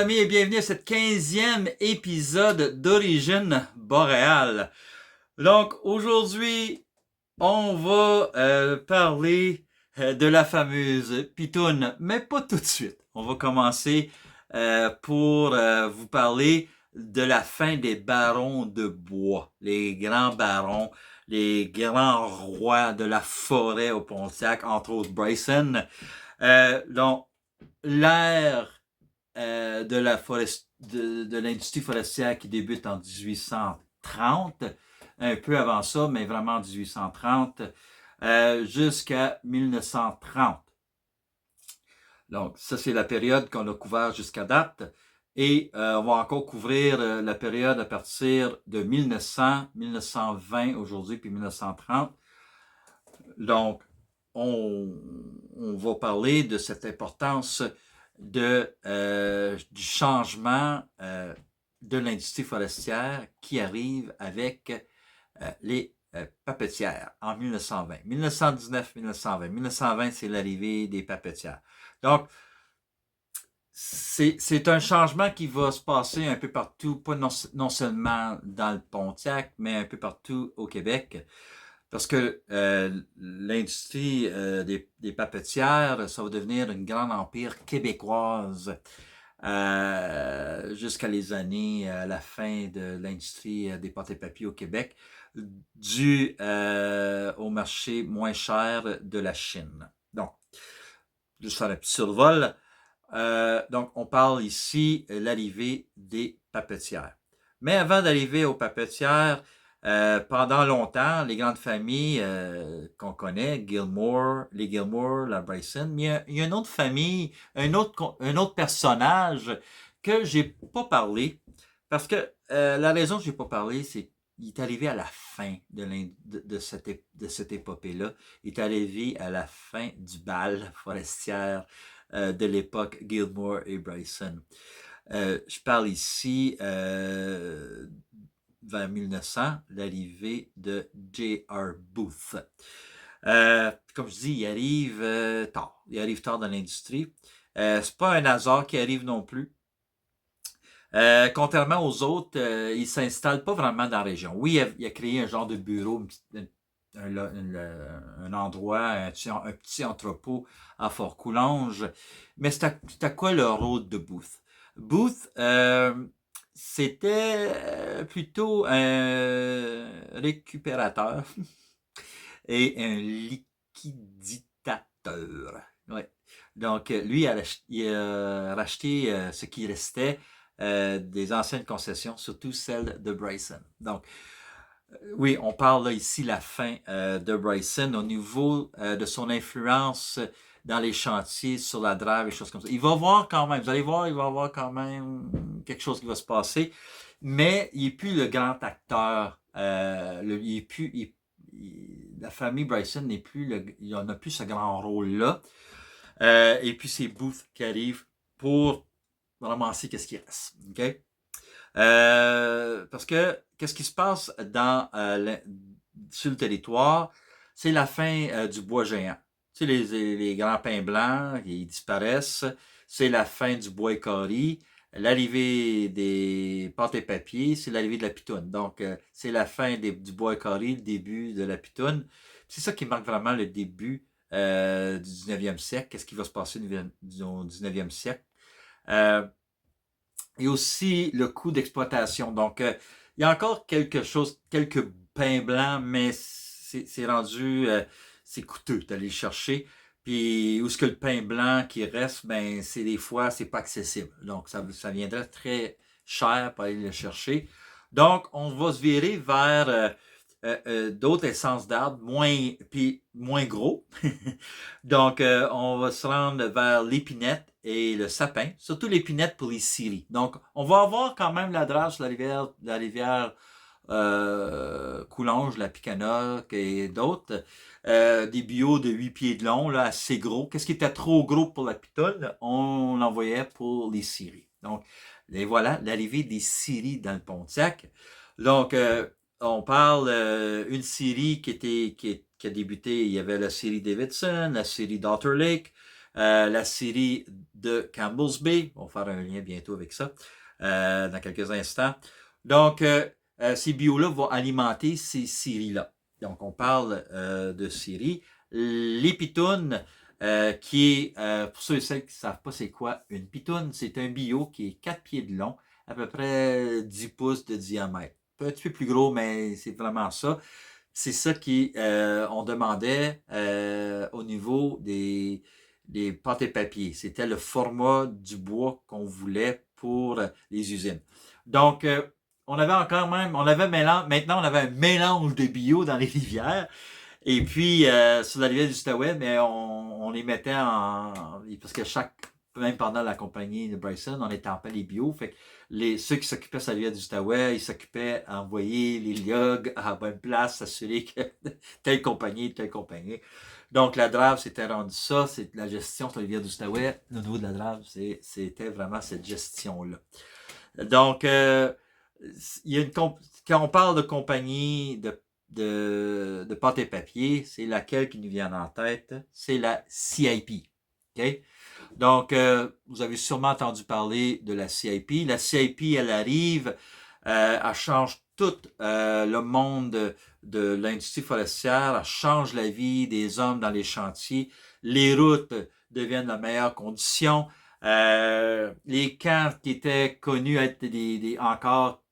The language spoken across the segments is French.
amis et bienvenue à cette 15e épisode d'Origine boréale. Donc aujourd'hui, on va parler de la fameuse pitoune, mais pas tout de suite. On va commencer pour vous parler de la fin des barons de bois, les grands barons, les grands rois de la forêt au Pontiac, entre autres Bryson. Donc, l'ère de l'industrie forestière qui débute en 1830, un peu avant ça, mais vraiment en 1830, jusqu'à 1930. Donc, ça, c'est la période qu'on a couvert jusqu'à date. Et on va encore couvrir la période à partir de 1900, 1920 aujourd'hui, puis 1930. Donc, on va parler de cette importance du changement de l'industrie forestière qui arrive avec les papetières en 1920. 1919-1920. 1920, c'est l'arrivée des papetières. Donc, c'est un changement qui va se passer un peu partout, pas non seulement dans le Pontiac, mais un peu partout au Québec. Parce que l'industrie des papetières, ça va devenir une grande empire québécoise jusqu'à les années, à la fin de l'industrie des pâtes et papiers au Québec, dû au marché moins cher de la Chine. Donc, juste faire un petit survol. Donc, on parle ici de l'arrivée des papetières. Mais avant d'arriver aux papetières, pendant longtemps, les grandes familles qu'on connaît, Gilmore, les Gilmore, la Bryson, mais il y a une autre famille, un autre personnage que j'ai pas parlé, parce que la raison que j'ai pas parlé, c'est qu'il est arrivé à la fin de cette épopée-là. Il est arrivé à la fin du bal forestière de l'époque Gilmore et Bryson. Je parle ici vers 1900, l'arrivée de J.R. Booth. Comme je dis, il arrive tard. Il arrive tard dans l'industrie. C'est pas un hasard qui arrive non plus. Contrairement aux autres, il s'installe pas vraiment dans la région. Oui, il a créé un genre de bureau, un endroit, un petit entrepôt à Fort-Coulonge. Mais c'était quoi le rôle de Booth? Booth, c'était plutôt un récupérateur et un liquidateur. Ouais. Donc, lui, il a racheté ce qui restait des anciennes concessions, surtout celles de Bryson. Donc, oui, on parle là, ici la fin de Bryson au niveau de son influence dans les chantiers, sur la drive et choses comme ça. Il va voir quand même, vous allez voir, il va y avoir quand même quelque chose qui va se passer, mais il n'est plus le grand acteur. Il est plus, la famille Bryson n'est plus, il n'a plus ce grand rôle-là. Et puis c'est Booth qui arrive pour ramasser qu'est-ce qui reste. OK? Parce que qu'est-ce qui se passe sur le territoire, c'est la fin du bois géant. Tu sais, les grands pins blancs, ils disparaissent. C'est la fin du bois écoré. L'arrivée des pâtes et papiers, c'est l'arrivée de la pitoune. Donc, c'est la fin du bois écoré, le début de la pitoune. C'est ça qui marque vraiment le début du 19e siècle. Qu'est-ce qui va se passer au 19e siècle? Et aussi le coût d'exploitation. Donc, il y a encore quelques pains blancs, mais c'est rendu, c'est coûteux d'aller le chercher. Puis, où est-ce que le pain blanc qui reste, ben, c'est des fois, c'est pas accessible. Donc, ça viendrait très cher pour aller le chercher. Donc, on va se virer vers d'autres essences d'arbres moins gros. Donc, on va se rendre vers l'épinette et le sapin, surtout l'épinette pour les scieries. Donc, on va avoir quand même la drage sur la rivière Coulonge, la Picanoc et d'autres. Des bio de 8 pieds de long, là, assez gros. Qu'est-ce qui était trop gros pour la pitole? On l'envoyait pour les scieries. Donc, et voilà, l'arrivée des scieries dans le Pontiac. Donc, on parle une série qui a débuté, il y avait la série Davidson, la série Daughter Lake, la série de Campbell's Bay. On va faire un lien bientôt avec ça dans quelques instants. Donc, ces bios-là vont alimenter ces séries-là. Donc, on parle de séries. Les pitounes, qui est, pour ceux et celles qui ne savent pas c'est quoi une pitoune, c'est un bio qui est 4 pieds de long, à peu près 10 pouces de diamètre. Un petit peu plus gros, mais c'est vraiment ça. C'est ça on demandait au niveau des pâtes et papiers. C'était le format du bois qu'on voulait pour les usines. Donc, on avait maintenant on avait un mélange de bio dans les rivières. Et puis, sur la rivière du Outaouais, mais on les mettait parce que même pendant la compagnie de Bryson, on était en paix les bio. Fait que ceux qui s'occupaient sur la rivière du Outaouais, ils s'occupaient à envoyer les logs à la bonne place, s'assurer que telle compagnie. Donc, la DRAV, c'était rendu ça. C'est la gestion sur la rivière du Outaouais. Au niveau de la DRAV, c'était vraiment cette gestion-là. Donc, quand on parle de compagnie de pâte et papier, c'est laquelle qui nous vient en tête? C'est la CIP. Okay? Donc, vous avez sûrement entendu parler de la CIP. La CIP, elle arrive, elle change tout le monde de l'industrie forestière, elle change la vie des hommes dans les chantiers. Les routes deviennent de meilleures conditions. Les camps qui étaient connus être encore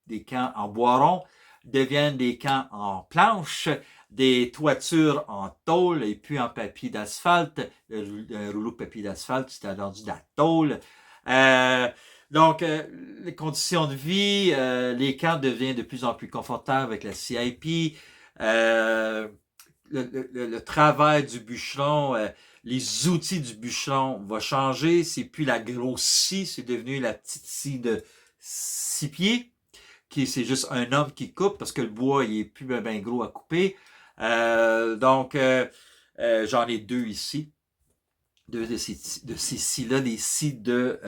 des camps en boiron deviennent des camps en planche, des toitures en tôle et puis en papier d'asphalte. Un rouleau de papier d'asphalte, c'était rendu de la tôle. Donc, les conditions de vie, les camps deviennent de plus en plus confortables avec la CIP. Le travail du bûcheron, les outils du bûcheron vont changer. C'est plus la grosse scie, c'est devenu la petite scie de 6 pieds. C'est juste un homme qui coupe parce que le bois il est plus bien gros à couper. Donc, j'en ai deux ici. Deux de ces scies-là, des scies de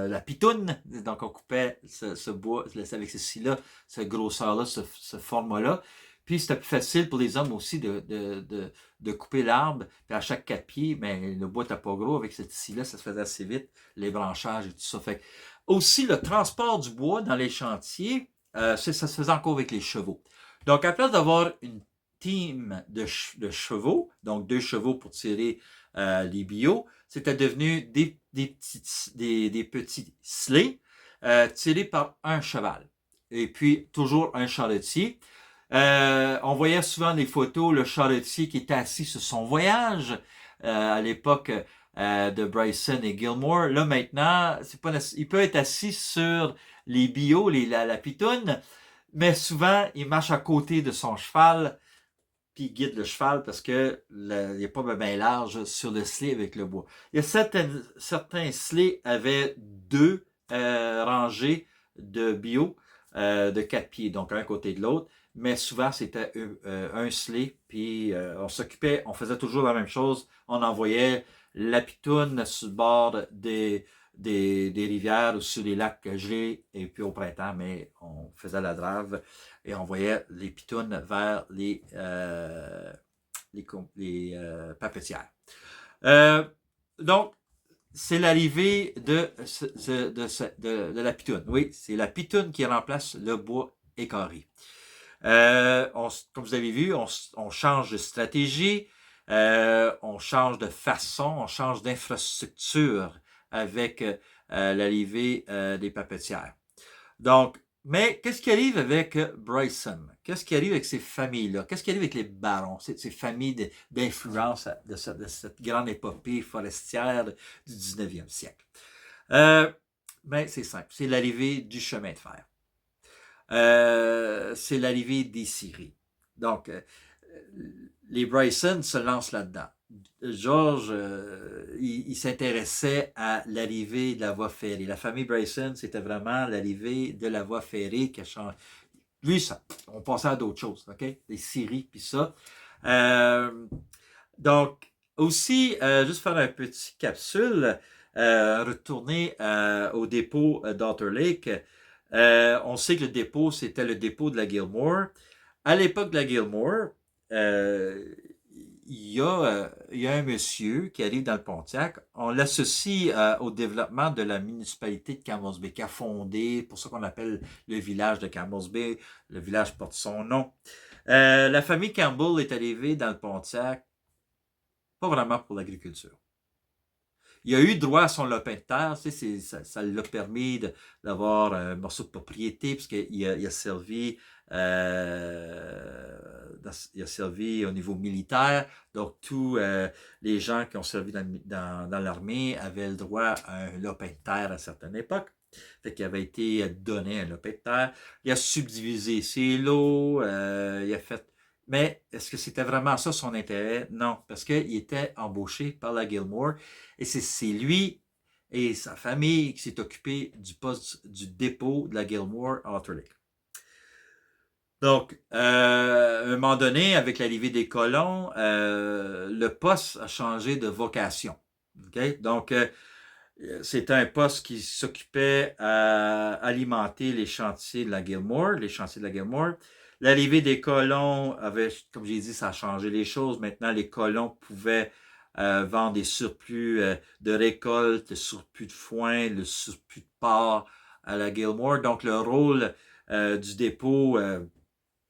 la pitoune. Donc, on coupait ce bois avec ces scies-là, cette grosseur-là, ce format-là. Puis, c'était plus facile pour les hommes aussi de couper l'arbre. Puis, à chaque 4 pieds, mais le bois n'était pas gros. Avec cette scie-là, ça se faisait assez vite. Les branchages et tout ça. Fait aussi, le transport du bois dans les chantiers, ça se faisait encore avec les chevaux. Donc, à la place d'avoir une team de chevaux, donc 2 chevaux pour tirer les bio, c'était devenu des petits sleighs tirés par un cheval. Et puis, toujours un charretier. On voyait souvent les photos, le charretier qui était assis sur son voyage à l'époque de Bryson et Gilmore. Là, maintenant, il peut être assis sur les bio, la pitoune, mais souvent, il marche à côté de son cheval puis il guide le cheval parce que il n'est pas bien large sur le sleigh avec le bois. Il y a certains sleighs avaient 2 rangées de bio de 4 pieds, donc un côté de l'autre, mais souvent c'était un sleigh, puis on faisait toujours la même chose, on envoyait la pitoune sur le bord des rivières ou sur les lacs gelés, et puis au printemps, mais on faisait la drave et on voyait les pitounes vers les papetières. Donc, c'est l'arrivée de la pitoune. Oui, c'est la pitoune qui remplace le bois écarré. Comme vous avez vu, on change de stratégie, on change de façon, on change d'infrastructure avec l'arrivée des papetières. Donc, mais qu'est-ce qui arrive avec Bryson? Qu'est-ce qui arrive avec ces familles-là? Qu'est-ce qui arrive avec les barons, ces familles d'influence de cette grande épopée forestière du 19e siècle? Ben, c'est simple. C'est l'arrivée du chemin de fer. C'est l'arrivée des scieries. Donc, les Bryson se lancent là-dedans. George, il s'intéressait à l'arrivée de la voie ferrée. La famille Bryson, c'était vraiment l'arrivée de la voie ferrée qui a changé. Lui, on passait à d'autres choses, OK? Les scieries, puis ça. Donc, aussi, juste faire un petit capsule, retourner au dépôt d'Otter Lake. On sait que le dépôt, c'était le dépôt de la Gilmore. À l'époque de la Gilmore, il y a un monsieur qui arrive dans le Pontiac. On l'associe au développement de la municipalité de Campbell's Bay, qui a fondé, pour ça qu'on appelle le village de Campbell's Bay. Le village porte son nom. La famille Campbell est arrivée dans le Pontiac, pas vraiment pour l'agriculture. Il a eu droit à son lopin de terre, tu sais, ça l'a permis d'avoir un morceau de propriété, parce qu'il il a servi, il a servi au niveau militaire, donc tous les gens qui ont servi dans l'armée avaient le droit à un lopin de terre à certaines époques. Fait qu'il avait été donné un lopin de terre. Il a subdivisé ses lots, il a fait. Mais est-ce que c'était vraiment ça son intérêt? Non, parce qu'il était embauché par la Gilmore et c'est lui et sa famille qui s'est occupé du poste du dépôt de la Gilmore à Otter Lake. Donc, à un moment donné, avec l'arrivée des colons, le poste a changé de vocation. Okay? Donc, c'était un poste qui s'occupait à alimenter les chantiers de la Gilmore, les chantiers de la Gilmore. L'arrivée des colons avait, comme j'ai dit, ça a changé les choses. Maintenant, les colons pouvaient vendre des surplus de récolte, le surplus de foin, le surplus de porc à la Gilmore. Donc, le rôle du dépôt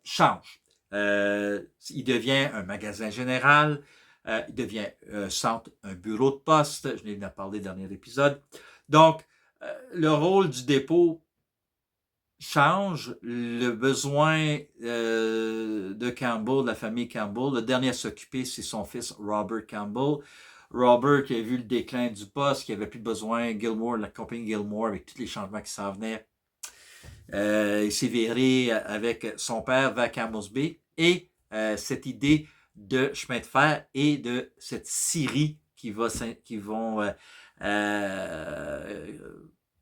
change. Il devient un magasin général. Il devient un centre, un bureau de poste. Je l'ai parlé dans le dernier épisode. Donc, le rôle du dépôt change. Le besoin de Campbell, de la famille Campbell, le dernier à s'occuper, c'est son fils Robert Campbell. Robert qui a vu le déclin du poste, qui n'avait plus besoin, Gilmore, la compagnie Gilmore, avec tous les changements qui s'en venaient. Il s'est viré avec son père vers Campbell's Bay et cette idée de chemin de fer et de cette scierie qui vont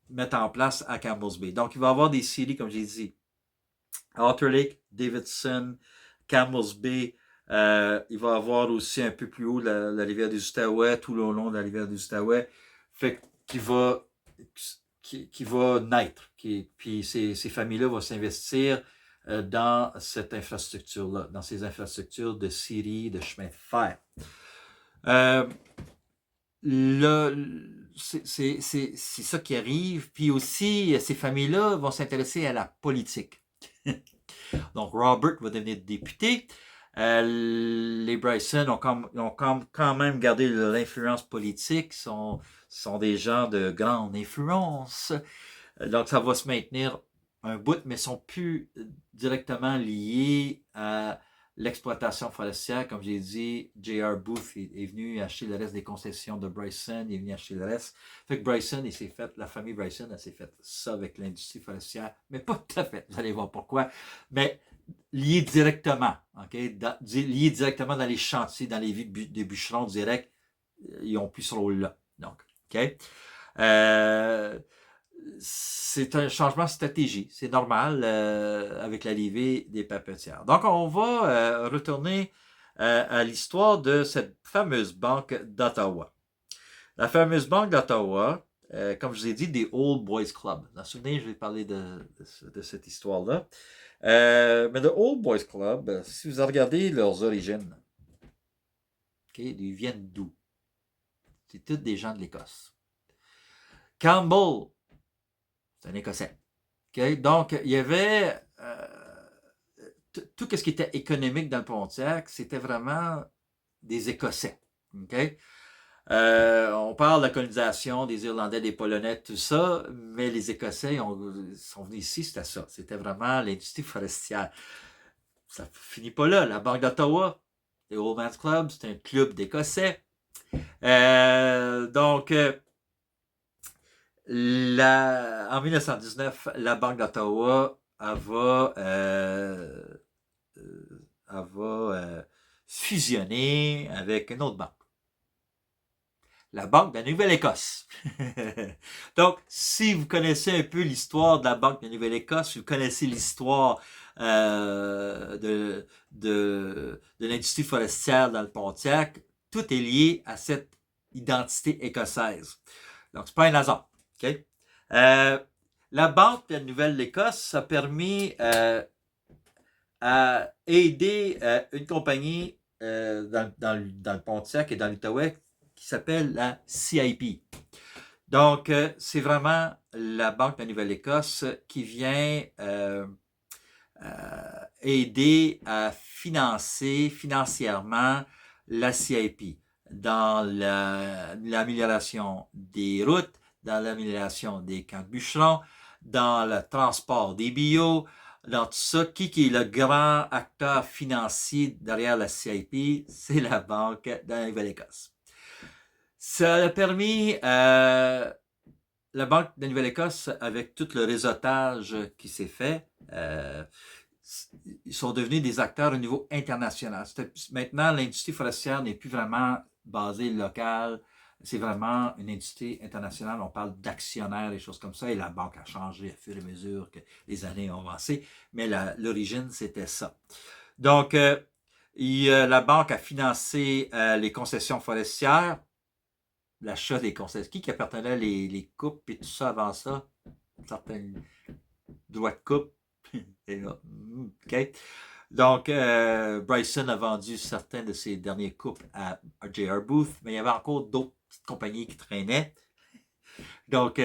mettre en place à Campbell's Bay. Donc, il va y avoir des scieries, comme j'ai dit, Otter Lake, Davidson, Campbell's Bay. Il va y avoir aussi un peu plus haut la rivière des Outaouais, tout le long de la rivière des Outaouais. Fait qu'il va qui va naître. Puis ces familles-là vont s'investir dans cette infrastructure-là, dans ces infrastructures de scierie, de chemin de fer. C'est ça qui arrive. Puis aussi, ces familles-là vont s'intéresser à la politique. Donc, Robert va devenir député. Les Bryson ont quand même gardé l'influence politique, sont des gens de grande influence. Donc, ça va se maintenir un bout, mais ne sont plus directement liés à l'exploitation forestière. Comme j'ai dit, J.R. Booth est venu acheter le reste des concessions de Bryson, il est venu acheter le reste. Fait que Bryson, la famille Bryson, elle s'est fait ça avec l'industrie forestière, mais pas tout à fait, vous allez voir pourquoi. Mais lié directement, okay? Lié directement dans les chantiers, dans les vies des bûcherons directs, ils n'ont plus ce rôle-là. Donc, OK? C'est un changement de stratégie. C'est normal avec l'arrivée des papetières. Donc, on va retourner à l'histoire de cette fameuse banque d'Ottawa. La fameuse banque d'Ottawa, comme je vous ai dit, des Old Boys Club. Vous vous souvenez, je vais parler de cette histoire-là. Mais le Old Boys Club, si vous regardez leurs origines, okay, ils viennent d'où? C'est tous des gens de l'Écosse. Campbell, c'est un Écossais. Okay? Donc, il y avait tout ce qui était économique dans le Pontiac, c'était vraiment des Écossais. Okay? On parle de la colonisation des Irlandais, des Polonais, tout ça, mais les Écossais sont venus ici, c'était ça. C'était vraiment l'industrie forestière. Ça ne finit pas là. La Banque d'Ottawa, les Old Man's Club, c'est un club d'Écossais. Donc, en 1919, la Banque d'Ottawa va fusionner avec une autre banque. La Banque de la Nouvelle-Écosse. Donc, si vous connaissez un peu l'histoire de la Banque de la Nouvelle-Écosse, vous connaissez l'histoire de l'industrie forestière dans le Pontiac, tout est lié à cette identité écossaise. Donc, c'est pas un hasard. Okay? La Banque de la Nouvelle-Écosse a permis à aider une compagnie dans le Pontiac et dans l'Outaouais qui s'appelle la CIP. Donc, c'est vraiment la Banque de la Nouvelle-Écosse qui vient aider à financer financièrement la CIP dans l'amélioration des routes, dans l'amélioration des camps de bûcherons, dans le transport des bio, dans tout ça. Qui est le grand acteur financier derrière la CIP? C'est la Banque de la Nouvelle-Écosse. Ça a permis la Banque de la Nouvelle-Écosse, avec tout le réseautage qui s'est fait, ils sont devenus des acteurs au niveau international. Maintenant, l'industrie forestière n'est plus vraiment basée locale, c'est vraiment une industrie internationale. On parle d'actionnaires et choses comme ça, et la banque a changé au fur et à mesure que les années ont avancé, mais l'origine, c'était ça. Donc, la banque a financé les concessions forestières, l'achat des concessions. Qui appartenait les coupes et tout ça avant ça? Certains droits de coupe. Et là, OK. Donc, Bryson a vendu certains de ses derniers coupes à J.R. Booth, mais il y avait encore d'autres petites compagnies qui traînaient. Donc,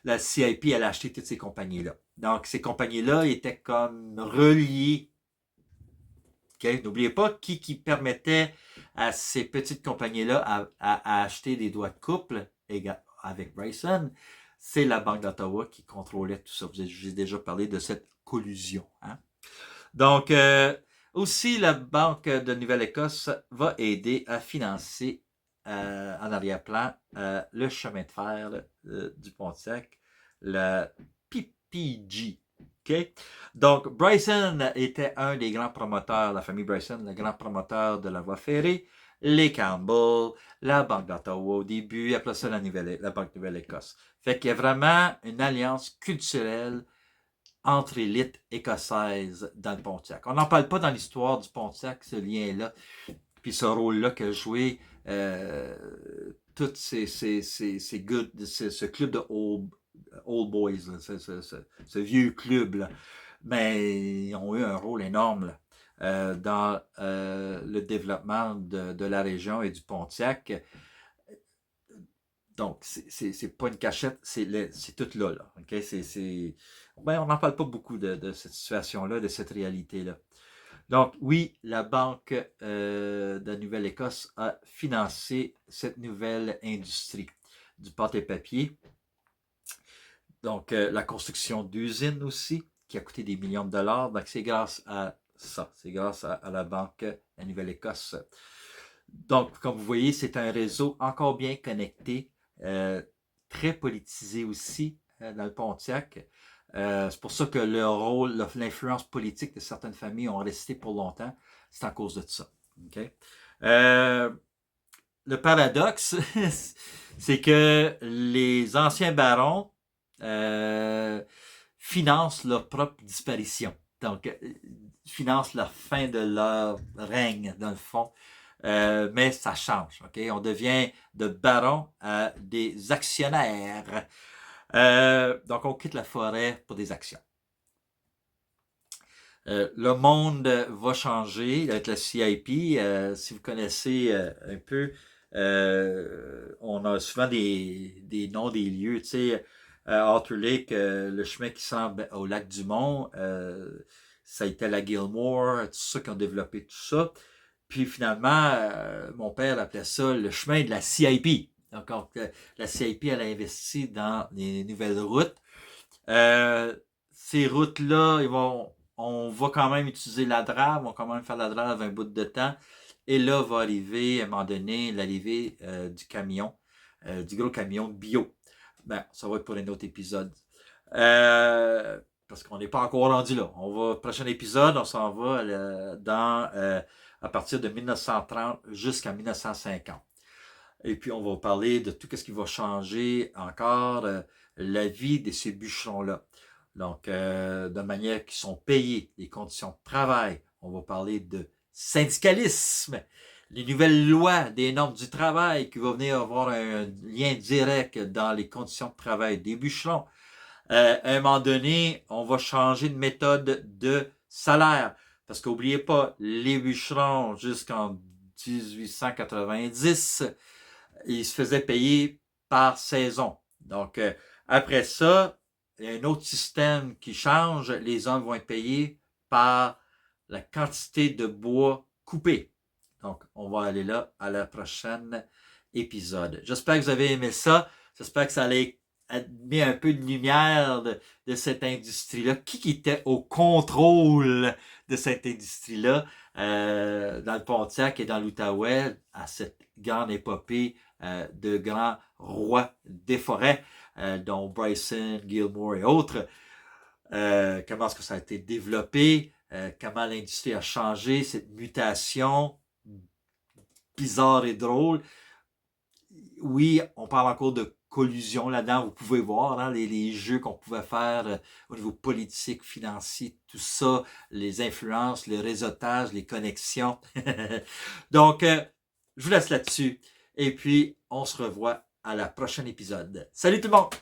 la CIP, elle a acheté toutes ces compagnies-là. Donc, ces compagnies-là étaient comme reliées. Okay? N'oubliez pas qui permettait à ces petites compagnies-là à acheter des droits de couple avec Bryson. C'est la Banque d'Ottawa qui contrôlait tout ça. J'ai déjà parlé de cette collusion. Hein? Donc, aussi, la Banque de Nouvelle-Écosse va aider à financer en arrière-plan le chemin de fer du Pontiac, la PPG. Okay? Donc, Bryson était un des grands promoteurs, la famille Bryson, le grand promoteur de la voie ferrée, les Campbell, la Banque d'Ottawa au début, après ça la Banque de Nouvelle-Écosse. Fait qu'il y a vraiment une alliance culturelle entre élites écossaises dans le Pontiac. On n'en parle pas dans l'histoire du Pontiac, ce lien-là, puis ce rôle-là qu'a joué tous ce club de old boys, là, ce vieux club, là. Mais ils ont eu un rôle énorme là, dans le développement de la région et du Pontiac. Donc, c'est pas une cachette, c'est tout là. Okay? Ben, on n'en parle pas beaucoup de cette situation-là, de cette réalité-là. Donc, oui, la Banque de la Nouvelle-Écosse a financé cette nouvelle industrie du pâte et papier. Donc, la construction d'usines aussi, qui a coûté des millions de dollars. Donc, c'est grâce à ça, c'est grâce à la Banque de la Nouvelle-Écosse. Donc, comme vous voyez, c'est un réseau encore bien connecté, très politisé aussi dans le Pontiac. C'est pour ça que le rôle, l'influence politique de certaines familles ont resté pour longtemps. C'est à cause de ça. Okay? Le paradoxe, c'est que les anciens barons financent leur propre disparition. Donc, financent la fin de leur règne, dans le fond. Mais ça change. Okay? On devient de barons à des actionnaires. Donc, on quitte la forêt pour des actions. Le monde va changer avec la CIP. Si vous connaissez un peu, on a souvent des noms des lieux. Tu sais, Arthur Lake, le chemin qui semble au lac du Mont, ça a été la Gilmore, tout ça qui ont développé tout ça. Puis finalement, mon père appelait ça le chemin de la CIP. Donc, la CIP, elle a investi dans les nouvelles routes. Ces routes-là, on va quand même utiliser la drave, on va quand même faire la drave un bout de temps. Et là, va arriver, à un moment donné, l'arrivée du camion, du gros camion bio. Ben, ça va être pour un autre épisode. Parce qu'on n'est pas encore rendu là. Prochain épisode, on s'en va à partir de 1930 jusqu'à 1950. Et puis, on va parler de tout ce qui va changer encore la vie de ces bûcherons-là. Donc, de manière qu'ils sont payés, les conditions de travail. On va parler de syndicalisme, les nouvelles lois des normes du travail qui vont venir avoir un lien direct dans les conditions de travail des bûcherons. À un moment donné, on va changer de méthode de salaire Parce qu'oubliez pas, les bûcherons, jusqu'en 1890, ils se faisaient payer par saison. Donc, après ça, il y a un autre système qui change. Les hommes vont être payés par la quantité de bois coupé. Donc, on va aller là à la prochaine épisode. J'espère que vous avez aimé ça. J'espère que ça allait mis un peu de lumière de cette industrie-là. Qui était au contrôle de cette industrie-là dans le Pontiac et dans l'Outaouais à cette grande épopée de grands rois des forêts, dont Bryson, Gilmore et autres. Comment est-ce que ça a été développé, comment l'industrie a changé, cette mutation bizarre et drôle. Oui, on parle encore de collusion là-dedans. Vous pouvez voir hein, les jeux qu'on pouvait faire au niveau politique, financier, tout ça, les influences, le réseautage, les connexions. Donc, je vous laisse là-dessus. Et puis, on se revoit à la prochaine épisode. Salut tout le monde!